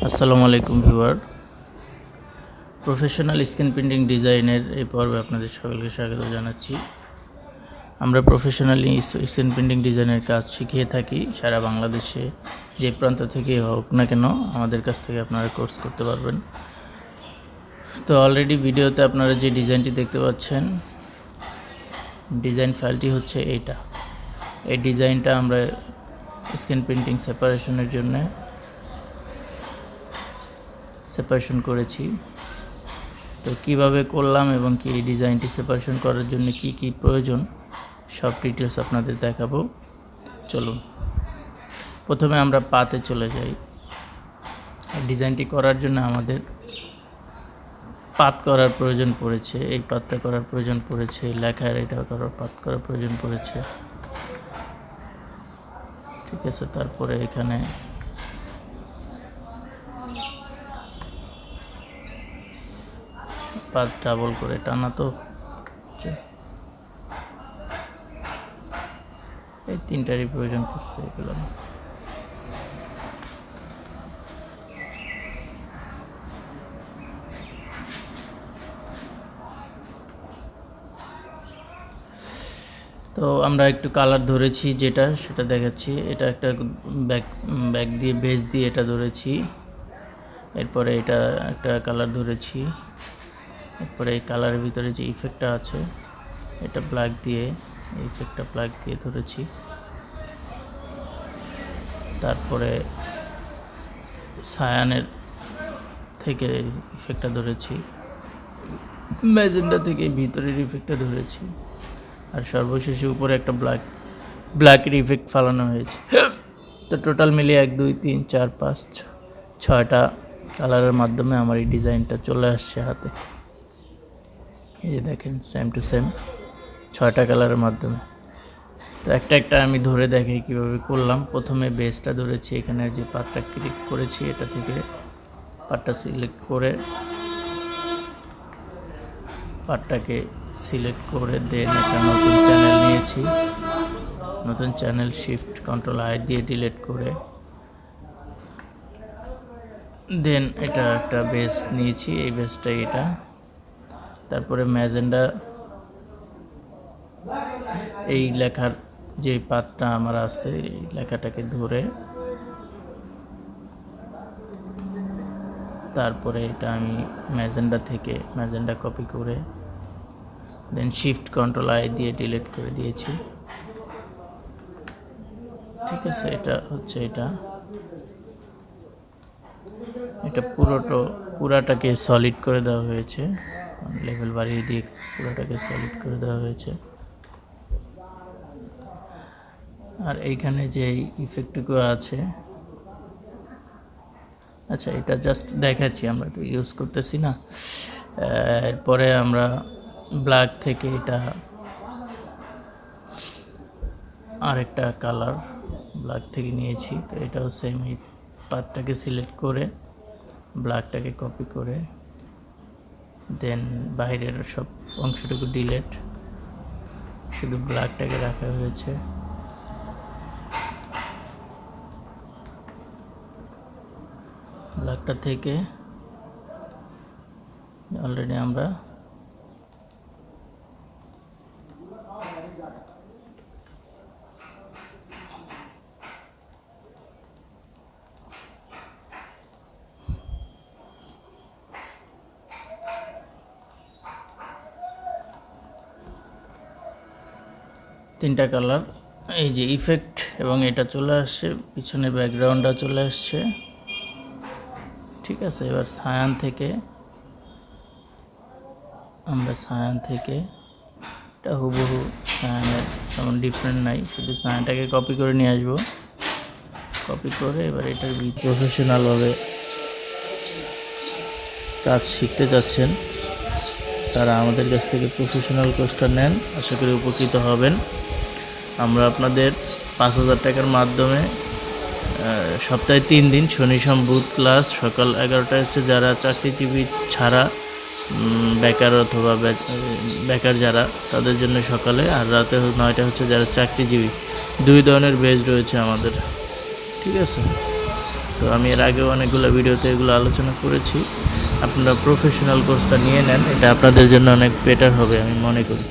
আসসালামু আলাইকুম viewer. Professional screen printing ডিজাইনের এই পর্বে আপনাদের সকলকে স্বাগত জানাচ্ছি। আমরা প্রফেশনালি স্ক্রিন প্রিন্টিং ডিজাইনের কাজ শিখিয়ে থাকি সারা বাংলাদেশে, যে প্রান্ত থেকে হোক না কেন আমাদের কাছ থেকে আপনারা কোর্স করতে পারবেন। তো অলরেডি ভিডিওতে আপনারা যে ডিজাইনটি দেখতে পাচ্ছেন, ডিজাইন ফাইলটি হচ্ছে এইটা। এই ডিজাইনটা আমরা স্ক্রিন প্রিন্টিং সেপারেশনের জন্য সেপারেশন করেছি। তো কিভাবে করলাম এবং কি এই ডিজাইনটি সেপারেশন করার জন্য কি কি প্রয়োজন সব ডিটেলস আপনাদের দেখাবো। চলুন প্রথমে আমরা পাতে চলে যাই। ডিজাইনটি করার জন্য আমাদের পাত করার প্রয়োজন পড়েছে, এই পাতটা করার প্রয়োজন পড়েছে, লেখার এটা করার পাত করার প্রয়োজন পড়েছে, ঠিক আছে। তারপরে এখানে পাত ডাবল করে টানা, তো এই তিনটারই প্রয়োজন পড়ছে এগুলো। তো আমরা একটু কালার ধরেছি, সেটা দেখাচ্ছি। এটা একটা ব্যাক দিয়ে বেস দিয়ে এটা ধরেছি, এরপরে এটা একটা কালার ধরেছি, এরপরে এই কালারের ভিতরে যে ইফেক্টটা আছে এটা ব্ল্যাক দিয়ে, এই ইফেক্টটা ব্ল্যাক দিয়ে ধরেছি। তারপরে সায়ানের থেকে ইফেক্টটা ধরেছি, ম্যাজেন্ডা থেকে ভিতরের ইফেক্টটা ধরেছি, আর সর্বশেষে উপরে একটা ব্ল্যাকের ইফেক্ট ফালানো হয়েছে। তো টোটাল মিলিয়ে 1 2 3 4 5 6টা কালারের মাধ্যমে আমার এই ডিজাইনটা চলে আসছে হাতে। এই যে দেখেন, সেম টু সেম 6টা কালারের মাধ্যমে। তো একটা আমি ধরে দেখাই কীভাবে করলাম। প্রথমে বেসটা ধরেছি, এখানে যে পার্টটা ক্লিক করেছি এটা থেকে পার্টটা সিলেক্ট করে পার্টটাকে সিলেক্ট করে দেন একটা নতুন চ্যানেল নিয়েছি। নতুন চ্যানেল শিফট কন্ট্রোল আই দিয়ে ডিলিট করে দেন এটা একটা বেস নিয়েছি, এই বেসটা এটা। তারপরে ম্যাজেন্ডা, এই লেখার যে পাতটা আমার আছে এই লেখাটাকে ধরে তারপরে এটা আমি ম্যাজেন্ডা কপি করে দেন শিফট কন্ট্রোল আই দিয়ে ডিলিট করে দিয়েছি, ঠিক আছে। এটা হচ্ছে এটা পুরাটাকে সলিড করে দেওয়া হয়েছে, লেভেল বাড়িয়ে দিয়ে পুরাটাকে সলিড করে দেওয়া হয়েছে। আর এইখানে যে ইফেক্টটুকু আছে, আচ্ছা এটা জাস্ট দেখাচ্ছি, আমরা তো ইউজ করতেছি না। এরপরে আমরা ব্ল্যাক থেকে এটা আরেকটা কালার ব্ল্যাক থেকে নিয়েছি। তো এটাও সেম, এই পাতটাকে সিলেক্ট করে ব্ল্যাকটাকে কপি করে দেন বাইরের সব অংশটুকু ডিলিট, শুধু ব্ল্যাকটাকে রাখা হয়েছে। ব্ল্যাকটা থেকে অলরেডি আমরা তিনটা কালার, এই যে ইফেক্ট এবং এটা চলে আসছে, পিছনে ব্যাকগ্রাউন্ডটা চলে আসছে, ঠিক আছে। এবার সায়ান থেকে এটা হুবহু সায়ানের তেমন ডিফারেন্ট নাই, শুধু সায়ানটাকে কপি করে নিয়ে আসবো। কপি করে এবার এটার প্রফেশনালভাবে কাজ শিখতে যাচ্ছেন তারা আমাদের কাছ থেকে প্রফেশনাল কোর্সটা নেন, আশা করি উপকৃত হবেন। আমরা আপনাদের 5,000 টাকার মাধ্যমে সপ্তাহে 3 দিন শনি সোম বুধ ক্লাস, সকাল 11টায় হচ্ছে যারা চাকরিজীবী ছাড়া বেকার অথবা বেকার যারা, তাদের জন্য সকালে, আর রাতে 9টায় হচ্ছে যারা চাকরিজীবী। 2 ধরনের বেজ রয়েছে আমাদের, ঠিক আছে। তো আমি এর আগেও অনেকগুলো ভিডিওতে এগুলো আলোচনা করেছি। আপনারা প্রফেশনাল কোর্সটা নিয়ে নেন, এটা আপনাদের জন্য অনেক বেটার হবে আমি মনে করি।